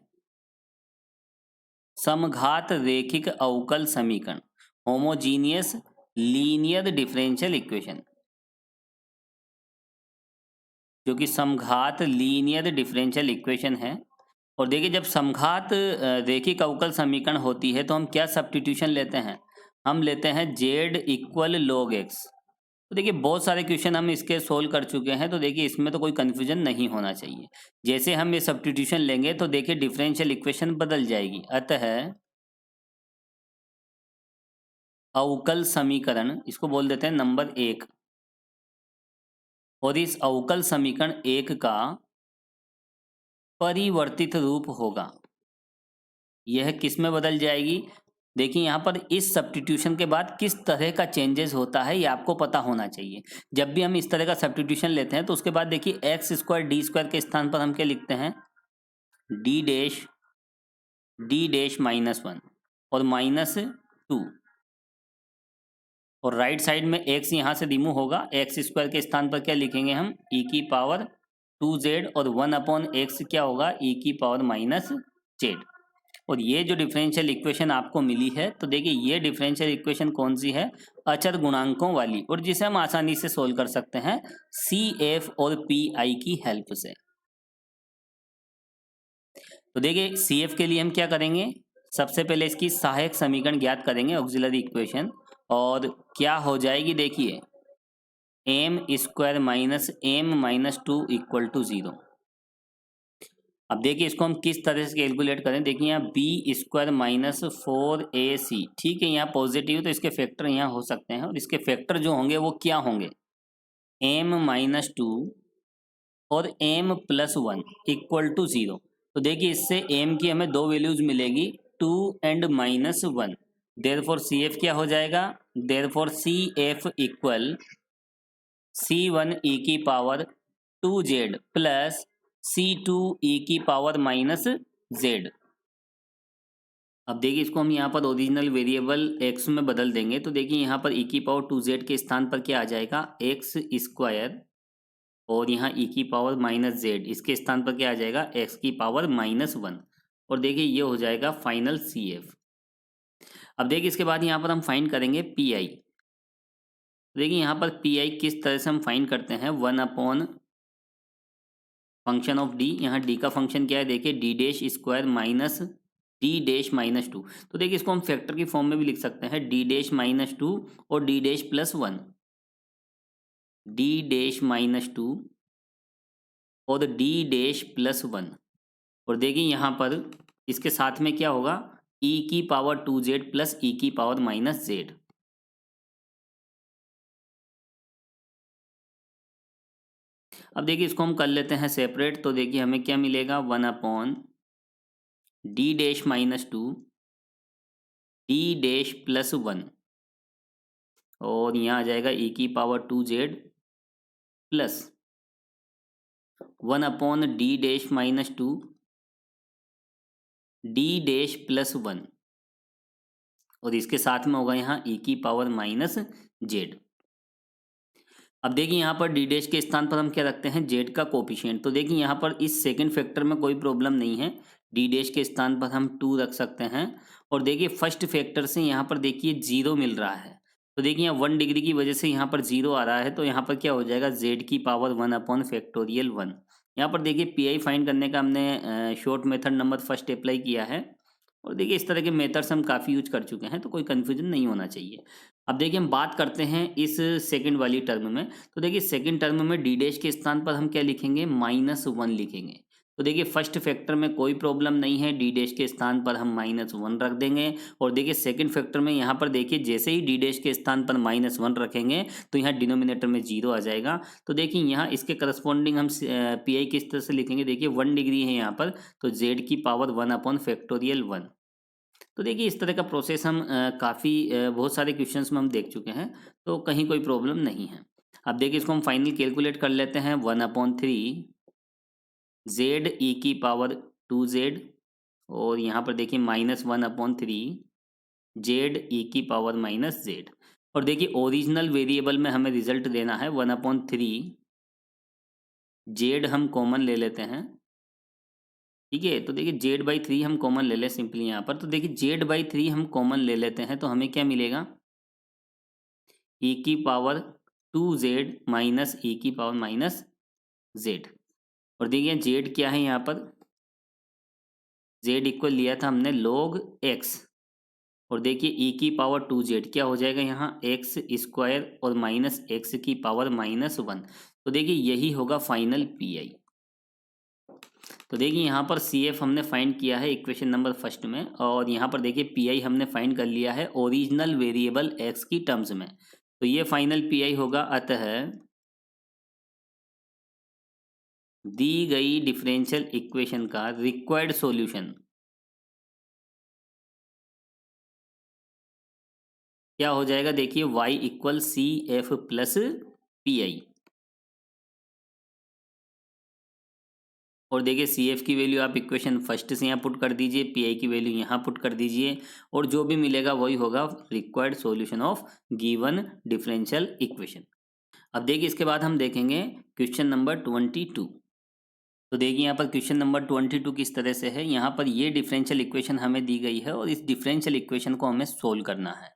समघात रेखिक अवकल समीकरण, होमोजीनियस लीनियर डिफरेंशियल इक्वेशन, जो कि समघात लीनियर डिफरेंशियल इक्वेशन है। और देखिए जब समघात रेखिक अवकल समीकरण होती है तो हम क्या सब्स्टिट्यूशन लेते हैं, हम लेते हैं z इक्वल log x। तो देखिए बहुत सारे क्वेश्चन हम इसके सोल्व कर चुके हैं, तो देखिए इसमें तो कोई कन्फ्यूजन नहीं होना चाहिए। जैसे हम ये सब्स्टिट्यूशन लेंगे तो देखिए डिफरेंशियल इक्वेशन बदल जाएगी। अतः अवकल समीकरण, इसको बोल देते हैं नंबर 1, और इस अवकल समीकरण 1 का परिवर्तित रूप होगा। यह किस में बदल जाएगी, देखिए यहाँ पर इस सब्स्टिट्यूशन के बाद किस तरह का चेंजेस होता है ये आपको पता होना चाहिए। जब भी हम इस तरह का सब्स्टिट्यूशन लेते हैं तो उसके बाद देखिए एक्स स्क्वायर डी स्क्वायर के स्थान पर हम क्या लिखते हैं, डी डैश -1 और -2, और राइट साइड में x यहाँ से रिमूव होगा, एक्स स्क्वायर के स्थान पर क्या लिखेंगे हम, e की पावर 2z, और 1/x क्या होगा, e की पावर -z। और ये जो डिफरेंशियल इक्वेशन आपको मिली है, तो देखिए ये डिफरेंशियल इक्वेशन कौन सी है, अचर गुणांकों वाली, और जिसे हम आसानी से सोल्व कर सकते हैं CF और PI की हेल्प से। तो देखिए CF के लिए हम क्या करेंगे, सबसे पहले इसकी सहायक समीकरण ज्ञात करेंगे, ऑक्सिलरी इक्वेशन, और क्या हो जाएगी देखिए m square minus m minus 2 equal to 0। अब देखिए इसको हम किस तरह से कैलकुलेट करें, देखिए यहाँ बी स्क्वायर -4ac, ठीक है, यहाँ पॉजिटिव तो इसके फैक्टर यहाँ हो सकते हैं, और इसके फैक्टर जो होंगे वो क्या होंगे, m-2 और m+1 इक्वल टू 0। तो देखिए इससे m की हमें दो वैल्यूज मिलेगी, 2 एंड -1। देयरफॉर CF क्या हो जाएगा, therefore CF equal C1 e की power 2z plus C2 e की पावर -z। अब देखिए इसको हम यहाँ पर ओरिजिनल वेरिएबल x में बदल देंगे, तो देखिए यहाँ पर e की पावर 2z के स्थान पर क्या आ जाएगा, x स्क्वायर, और यहाँ e की पावर -z, इसके स्थान पर क्या आ जाएगा, x की पावर -1, और देखिए ये हो जाएगा फाइनल CF। अब देखिए इसके बाद यहाँ पर हम फाइंड करेंगे PI। देखिए यहाँ पर पी आई किस तरह से हम फाइंड करते हैं, 1 अपॉन फंक्शन ऑफ डी। यहाँ डी का फंक्शन क्या है, देखिए D dash square minus D dash minus to. तो देखिए इसको हम फैक्टर की फॉर्म में भी लिख सकते हैं, डी डैश माइनस टू और D dash plus one, D dash minus to और डी डैश प्लस वन। और देखिए यहाँ पर इसके साथ में क्या होगा, ई की पावर टू जेड प्लस ई की पावर माइनस जेड। अब देखिए इसको हम कर लेते हैं सेपरेट। तो देखिए हमें क्या मिलेगा, 1 upon D dash minus two D dash plus one, और यहाँ आ जाएगा ई की power two z plus 1 upon D dash minus two D dash plus one, और इसके साथ में होगा यहाँ ई की पावर माइनस जेड। अब देखिए यहाँ पर डी डैश के स्थान पर हम क्या रखते हैं, जेड का कोफिशिएंट। तो देखिए यहाँ पर इस सेकंड फैक्टर में कोई प्रॉब्लम नहीं है, डी डैश के स्थान पर हम 2 रख सकते हैं। और देखिए फर्स्ट फैक्टर से यहाँ पर देखिए 0 मिल रहा है, तो देखिए यहाँ 1 डिग्री की वजह से यहाँ पर 0 आ रहा है, तो यहाँ पर क्या हो जाएगा, जेड की पावर 1 अपॉन फैक्टोरियल 1। यहाँ पर देखिए पी आई फाइंड करने का हमने short method number first apply किया है, और देखिए इस तरह के मेथड्स हम काफ़ी यूज कर चुके हैं, तो कोई कन्फ्यूजन नहीं होना चाहिए। अब देखिए हम बात करते हैं इस सेकंड वाली टर्म में। तो देखिए सेकंड टर्म में डी डैश के स्थान पर हम क्या लिखेंगे, -1 लिखेंगे। तो देखिए फर्स्ट फैक्टर में कोई प्रॉब्लम नहीं है, डी डैश के स्थान पर हम -1 रख देंगे। और देखिए सेकंड फैक्टर में यहाँ पर देखिए जैसे ही डी डैश के स्थान पर -1 रखेंगे तो यहाँ डिनोमिनेटर में 0 आ जाएगा। तो देखिए यहाँ इसके करस्पॉन्डिंग हम पी आई किस तरह से लिखेंगे, देखिए 1 डिग्री है यहाँ पर, तो जेड की पावर 1 अपॉन फैक्टोरियल 1। तो देखिए इस तरह का प्रोसेस हम काफ़ी बहुत सारे क्वेश्चंस में हम देख चुके हैं, तो कहीं कोई प्रॉब्लम नहीं है। अब देखिए इसको हम फाइनली कैलकुलेट कर लेते हैं, 1 अपॉन थ्री जेड ई की पावर टू जेड, और यहाँ पर देखिए -1 अपॉन थ्री जेड ई की पावर माइनस जेड। और देखिए ओरिजिनल वेरिएबल में हमें रिजल्ट देना है, 1 अपॉन थ्री जेड हम कॉमन ले लेते हैं, ठीक है। तो देखिए जेड बाई थ्री हम कॉमन ले लें सिंपली यहाँ पर। तो देखिए जेड बाई थ्री हम कॉमन ले लेते हैं, तो हमें क्या मिलेगा, ई की पावर टू जेड माइनस ई की पावर माइनस जेड। और देखिए जेड क्या है यहाँ पर, जेड इक्वल लिया था हमने log एक्स, और देखिए ई की पावर टू जेड क्या हो जाएगा यहाँ, एक्स स्क्वायर और माइनस एक्स की पावर -1। तो देखिए यही होगा फाइनल पी आई। तो देखिए यहाँ पर सी एफ हमने फाइंड किया है इक्वेशन नंबर फर्स्ट में, और यहाँ पर देखिए पी आई हमने फाइंड कर लिया है ओरिजिनल वेरिएबल एक्स की टर्म्स में। तो ये फाइनल पी आई होगा। अतः दी गई डिफरेंशियल इक्वेशन का रिक्वायर्ड सॉल्यूशन क्या हो जाएगा, देखिए y equal C F plus P I. और देखिए सी एफ की वैल्यू आप इक्वेशन फर्स्ट से यहाँ पुट कर दीजिए, पी आई की वैल्यू यहाँ पुट कर दीजिए, और जो भी मिलेगा वही होगा required solution of given differential equation. अब देखिए इसके बाद हम देखेंगे क्वेश्चन नंबर 22। तो देखिए यहाँ पर क्वेश्चन नंबर 22 किस तरह से है, यहाँ पर ये डिफरेंशियल इक्वेशन हमें दी गई है, और इस डिफरेंशियल इक्वेशन को हमें सोल्व करना है।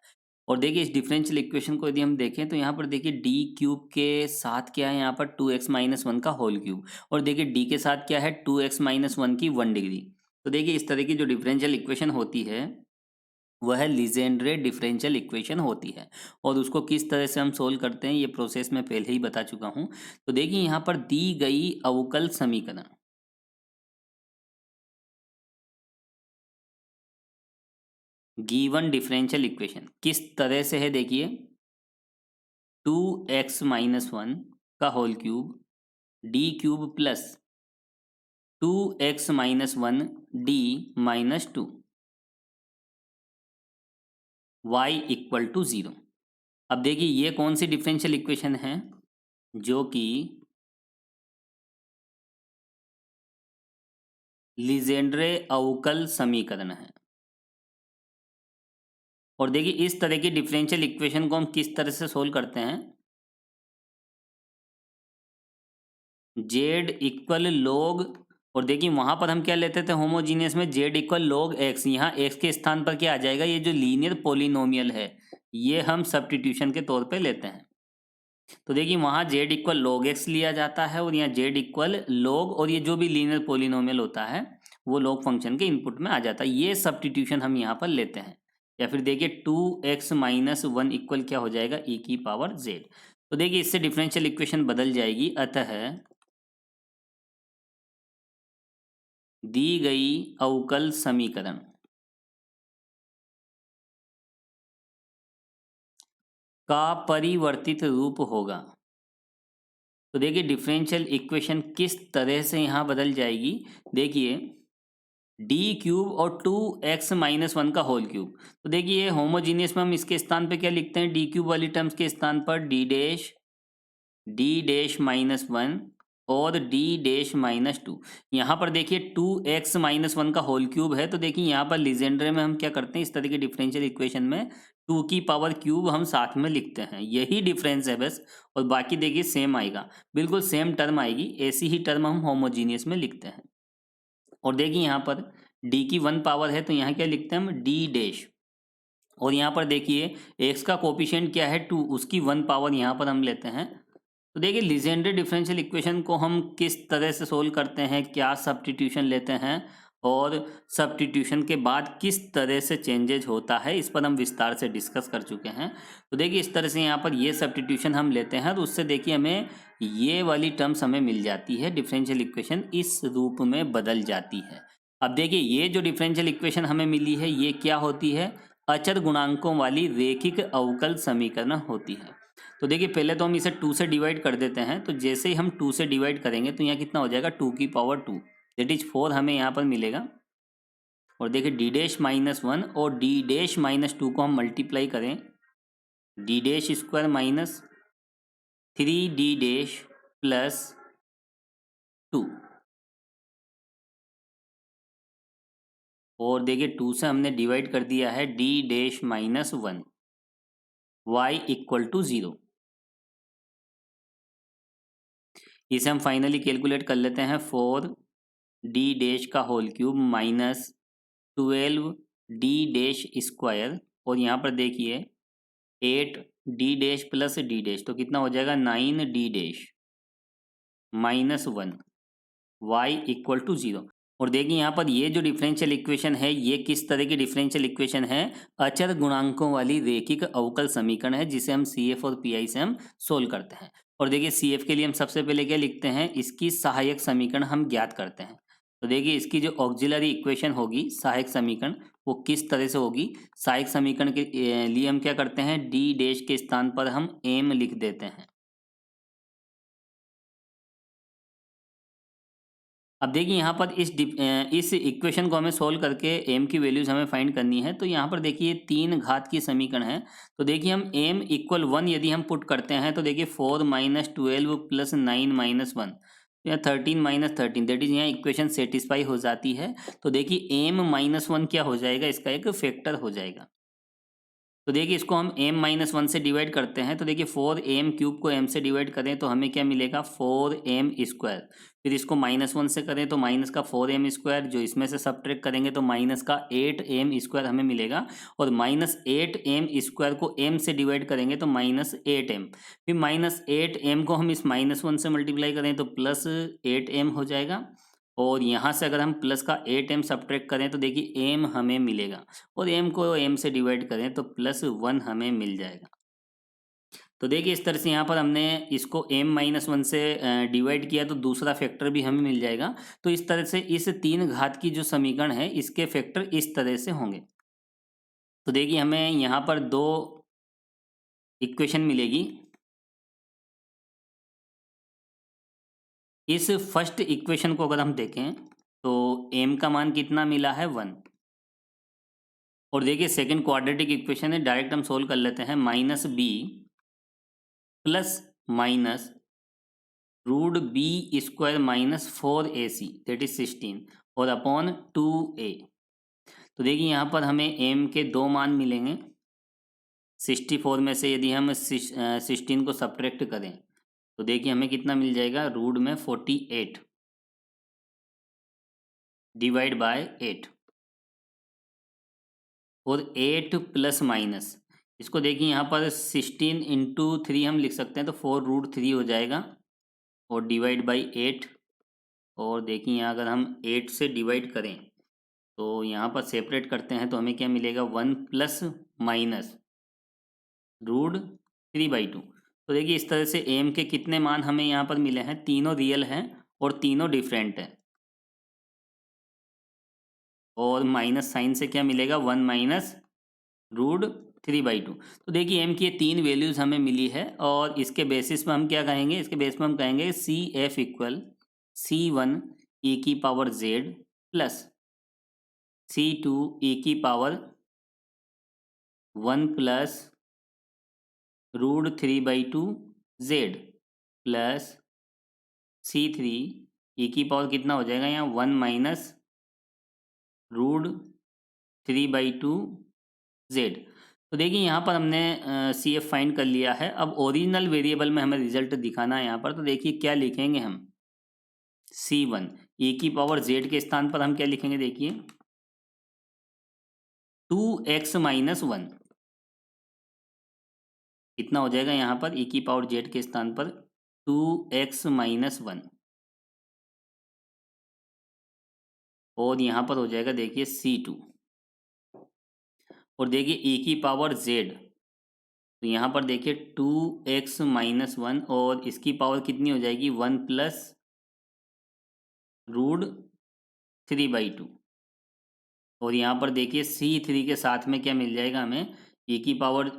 और देखिए इस डिफरेंशियल इक्वेशन को यदि हम देखें तो यहाँ पर देखिए डी क्यूब के साथ क्या है, यहाँ पर 2x-1 का होल क्यूब, और देखिए डी के साथ क्या है, 2x-1 की 1 डिग्री। तो देखिए इस तरह की जो डिफरेंशियल इक्वेशन होती है वह लीजेंड्रे डिफरेंशियल इक्वेशन होती है, और उसको किस तरह से हम सोल्व करते हैं ये प्रोसेस मैं पहले ही बता चुका हूँ। तो देखिए यहाँ पर दी गई अवकल समीकरण, गिवन डिफरेंशियल इक्वेशन किस तरह से है, देखिए 2x-1 का whole cube D cube plus 2x-1 D minus two y equal to 0। अब देखिए ये कौन सी डिफरेंशियल इक्वेशन है, जो कि लीजेंड्रे अवकल समीकरण है। और देखिए इस तरह की डिफरेंशियल इक्वेशन को हम किस तरह से सोल्व करते हैं, जेड इक्वल लॉग, और देखिए वहां पर हम क्या लेते थे होमोजीनियस में, जेड इक्वल लॉग एक्स। यहाँ एक्स के स्थान पर क्या आ जाएगा, ये जो लीनियर पोलिनोमियल है ये हम सब्स्टिट्यूशन के तौर पे लेते हैं। तो देखिए वहाँ z इक्वल लॉग एक्स लिया जाता है और यहाँ z इक्वल लॉग, और ये जो भी लीनियर पोलिनोमियल होता है वो लॉग फंक्शन के इनपुट में आ जाता है। ये सब्स्टिट्यूशन हम यहाँ पर लेते हैं। या फिर देखिए 2x माइनस वन इक्वल क्या हो जाएगा, e की पावर z। तो देखिए इससे डिफरेंशियल इक्वेशन बदल जाएगी। अतः दी गई अवकल समीकरण का परिवर्तित रूप होगा। तो देखिए डिफरेंशियल इक्वेशन किस तरह से यहाँ बदल जाएगी। देखिए डी क्यूब और 2x माइनस वन का होल क्यूब। तो देखिए होमोजीनियस में हम इसके स्थान पे क्या लिखते हैं, डी क्यूब वाली टर्म्स के स्थान पर डी डैश माइनस वन और डी डैश माइनस टू। यहाँ पर देखिए 2x माइनस वन का होल क्यूब है। तो देखिए यहाँ पर लीजेंड्रे में हम क्या करते हैं, इस तरह के डिफरेंशियल इक्वेशन में 2 की पावर क्यूब हम साथ में लिखते हैं। यही डिफरेंस है बस, और बाकी देखिए सेम आएगा, बिल्कुल सेम टर्म आएगी। ऐसी ही टर्म हम होमोजीनियस में लिखते हैं। और देखिए यहाँ पर d की 1 पावर है तो यहाँ क्या लिखते हैं हम, d डैश। और यहाँ पर देखिए x का कोफिशिएंट क्या है, 2, उसकी 1 पावर यहाँ पर हम लेते हैं। तो देखिए लीजेंड्रे डिफरेंशियल इक्वेशन को हम किस तरह से सोल्व करते हैं, क्या सब्स्टिट्यूशन लेते हैं, और सब्स्टिट्यूशन के बाद किस तरह से चेंजेज होता है, इस पर हम विस्तार से डिस्कस कर चुके हैं। तो देखिए इस तरह से यहाँ पर ये सब्स्टिट्यूशन हम लेते हैं तो उससे देखिए हमें ये वाली टर्म्स हमें मिल जाती है, डिफरेंशियल इक्वेशन इस रूप में बदल जाती है। अब देखिए ये जो डिफरेंशियल इक्वेशन हमें मिली है ये क्या होती है, अचर गुणांकों वाली रेखिक अवकल समीकरण होती है। तो देखिए पहले तो हम इसे 2 से डिवाइड कर देते हैं। तो जैसे ही हम 2 से डिवाइड करेंगे तो यहाँ कितना हो जाएगा, 2 की पावर 2 दैट इज 4 हमें यहाँ पर मिलेगा। और देखिए डी डैश माइनस वन और डी डैश माइनस टू को हम मल्टीप्लाई करें, D dash square minus 3d dash plus 2। और देखिए 2 से हमने डिवाइड कर दिया है d dash minus one, y equal to 0। इसे हम फाइनली कैलकुलेट कर लेते हैं, 4d डैश का whole cube minus 12d dash square. और यहाँ पर देखिए 8d dash plus d dash, तो कितना हो जाएगा 9d dash minus one, y equal to 0। और देखिए यहाँ पर ये जो डिफरेंशियल इक्वेशन है ये किस तरह की डिफरेंशियल इक्वेशन है, अचर गुणांकों वाली रेखिक अवकल समीकरण है, जिसे हम CF और PI से हम सोल्व करते हैं। और देखिए CF के लिए हम सबसे पहले क्या लिखते हैं, इसकी सहायक समीकरण हम ज्ञात करते हैं। तो देखिए इसकी जो ऑक्सिलरी इक्वेशन होगी, सहायक समीकरण, वो किस तरह से होगी। सहायक समीकरण के लिए हम क्या करते हैं, डी डैश के स्थान पर हम एम लिख देते हैं। अब देखिए यहाँ पर इस इक्वेशन को हमें सोल्व करके m की वैल्यूज हमें फाइंड करनी है। तो यहाँ पर देखिए 3 घात की समीकरण है। तो देखिए हम m इक्वल 1 यदि हम पुट करते हैं तो देखिए 4 माइनस 12 प्लस 9 माइनस 1, तो यहाँ 13 माइनस 13 दैट इज, यहाँ इक्वेशन सेटिस्फाई हो जाती है। तो देखिए m माइनस वन क्या हो जाएगा, इसका एक फैक्टर हो जाएगा। तो देखिए इसको हम m माइनस वन से डिवाइड करते हैं। तो देखिए 4m क्यूब को m से डिवाइड करें तो हमें क्या मिलेगा, 4m स्क्वायर। फिर इसको माइनस वन से करें तो माइनस का 4m स्क्वायर, जो इसमें से सब्ट्रैक्ट करेंगे तो माइनस का 8m स्क्वायर हमें मिलेगा। और माइनस 8m स्क्वायर को m से डिवाइड करेंगे तो माइनस 8m, फिर माइनस 8m को हम इस माइनस वन से मल्टीप्लाई करें तो प्लस 8m हो जाएगा। और यहाँ से अगर हम प्लस का 8m सब्ट्रैक्ट करें तो देखिए m हमें मिलेगा, और m को m से डिवाइड करें तो प्लस 1 हमें मिल जाएगा। तो देखिए इस तरह से यहाँ पर हमने इसको m माइनस वन से डिवाइड किया तो दूसरा फैक्टर भी हमें मिल जाएगा। तो इस तरह से इस 3 घात की जो समीकरण है इसके फैक्टर इस तरह से होंगे। तो देखिए हमें यहाँ पर 2 इक्वेशन मिलेगी। इस फर्स्ट इक्वेशन को अगर हम देखें तो m का मान कितना मिला है, 1। और देखिए सेकंड क्वाड्रेटिक इक्वेशन है, डायरेक्ट हम सोल्व कर लेते हैं, minus B plus minus root B square minus 4ac that is 16 और अपॉन 2a। तो देखिए यहाँ पर हमें m के 2 मान मिलेंगे। 64 में से यदि हम 16 को सब्ट्रैक्ट करें तो देखिए हमें कितना मिल जाएगा, रूट में 48 डिवाइड बाय 8। और 8 प्लस माइनस इसको देखिए यहाँ पर 16 इंटू 3 हम लिख सकते हैं, तो 4√3 हो जाएगा और डिवाइड बाई 8। और देखिए यहाँ अगर हम 8 से डिवाइड करें तो यहाँ पर सेपरेट करते हैं तो हमें क्या मिलेगा, 1 प्लस माइनस √3/2। तो देखिए इस तरह से एम के कितने मान हमें यहाँ पर मिले हैं, तीनों रियल हैं और तीनों डिफरेंट हैं। और माइनस साइन से क्या मिलेगा, 1 माइनस √3/2। तो देखिए एम की ये तीन वैल्यूज हमें मिली है और इसके बेसिस में हम क्या कहेंगे, इसके बेस में हम कहेंगे C F equal C1 e की power z plus C2 e की power 1 plus √3/2 z plus C3 e की पावर कितना हो जाएगा यहाँ, 1 माइनस √3/2 z। तो देखिए यहाँ पर हमने सी एफ फाइंड कर लिया है। अब ओरिजिनल वेरिएबल में हमें रिजल्ट दिखाना है यहाँ पर, तो देखिए क्या लिखेंगे हम, C1 e की पावर z के स्थान पर हम क्या लिखेंगे, देखिए 2x माइनस 1 कितना हो जाएगा यहाँ पर, e की पावर z के स्थान पर 2x माइनस 1 और यहाँ पर हो जाएगा देखिए C2। और देखिए e की पावर z, तो यहाँ पर देखिए 2x माइनस 1 और इसकी पावर कितनी हो जाएगी, 1 प्लस √3/2। और यहाँ पर देखिए C3 के साथ में क्या मिल जाएगा हमें, e की पावर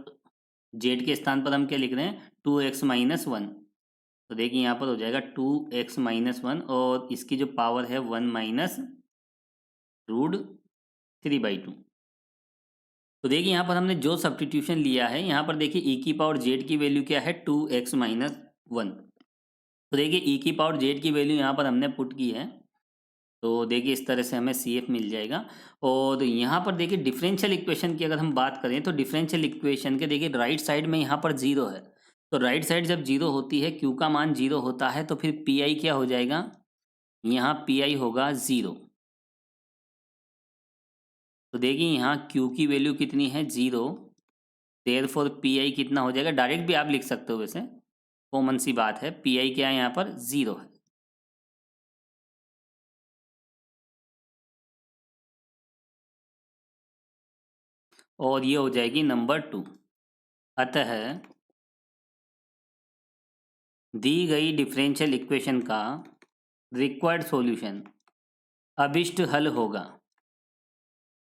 z के स्थान पर हम क्या लिख रहे हैं, 2x माइनस 1। तो देखिए यहाँ पर हो जाएगा 2x माइनस 1 और इसकी जो पावर है 1 माइनस √3/2। तो देखिए यहाँ पर हमने जो सब्स्टिट्यूशन लिया है, यहाँ पर देखिए e की पावर z की वैल्यू क्या है, 2x माइनस 1। तो देखिए e की पावर z की वैल्यू यहाँ पर हमने पुट की है, तो देखिए इस तरह से हमें सी एफ मिल जाएगा। और यहाँ पर देखिए डिफरेंशियल इक्वेशन की अगर हम बात करें तो डिफरेंशियल इक्वेशन के देखिए राइट साइड में यहाँ पर जीरो है, तो राइट साइड जब जीरो होती है, क्यू का मान जीरो होता है, तो फिर पी आई क्या हो जाएगा, यहाँ पी आई होगा जीरो। तो देखिए यहाँ क्यू की वैल्यू कितनी है, जीरो, देयरफॉर पी आई कितना हो जाएगा, डायरेक्ट भी आप लिख सकते हो, वैसे कॉमन सी बात है, पी आई क्या है यहाँ पर, जीरो है। और ये हो जाएगी नंबर 2। अतः दी गई डिफरेंशियल इक्वेशन का रिक्वायर्ड सॉल्यूशन अभिष्ट हल होगा।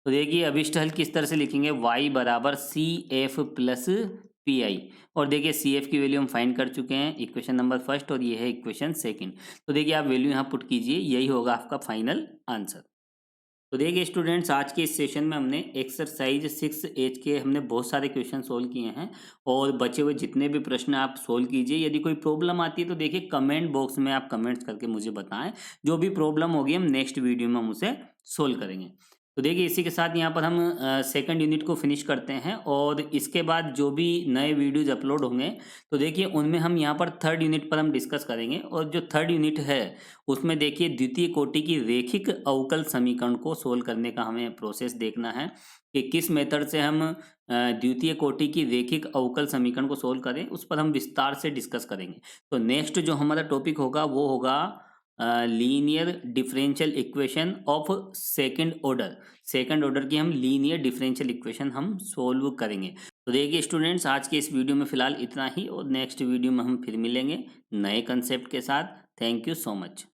तो देखिए अभिष्ट हल किस तरह से लिखेंगे, y बराबर C F plus P I. और देखिए सी एफ की वैल्यू हम फाइंड कर चुके हैं, इक्वेशन नंबर फर्स्ट, और ये है इक्वेशन सेकंड। तो देखिए आप वैल्यू यहाँ पुट कीजिए, यही होगा आपका फाइनल आंसर। तो देखिए स्टूडेंट्स, आज के इस सेशन में हमने एक्सरसाइज 6H के हमने बहुत सारे क्वेश्चन सोल्व किए हैं और बचे हुए जितने भी प्रश्न आप सोल्व कीजिए। यदि कोई प्रॉब्लम आती है तो देखिए कमेंट बॉक्स में आप कमेंट्स करके मुझे बताएं, जो भी प्रॉब्लम होगी हम नेक्स्ट वीडियो में हम उसे सोल्व करेंगे। तो देखिए इसी के साथ यहाँ पर हम सेकंड यूनिट को फिनिश करते हैं और इसके बाद जो भी नए वीडियोज अपलोड होंगे तो देखिए उनमें हम यहाँ पर थर्ड यूनिट पर हम डिस्कस करेंगे। और जो थर्ड यूनिट है उसमें देखिए द्वितीय कोटि की रैखिक अवकल समीकरण को सोल्व करने का हमें प्रोसेस देखना है कि किस मेथड से हम द्वितीय कोटि की रैखिक अवकल समीकरण को सोल्व करें, उस पर हम विस्तार से डिस्कस करेंगे। तो नेक्स्ट जो हमारा टॉपिक होगा वो होगा linear differential equation of second order की हम लीनियर डिफरेंशियल इक्वेशन हम सोल्व करेंगे। तो देखिए स्टूडेंट्स, आज के इस वीडियो में फिलहाल इतना ही और नेक्स्ट वीडियो में हम फिर मिलेंगे नए कंसेप्ट के साथ। Thank you so much.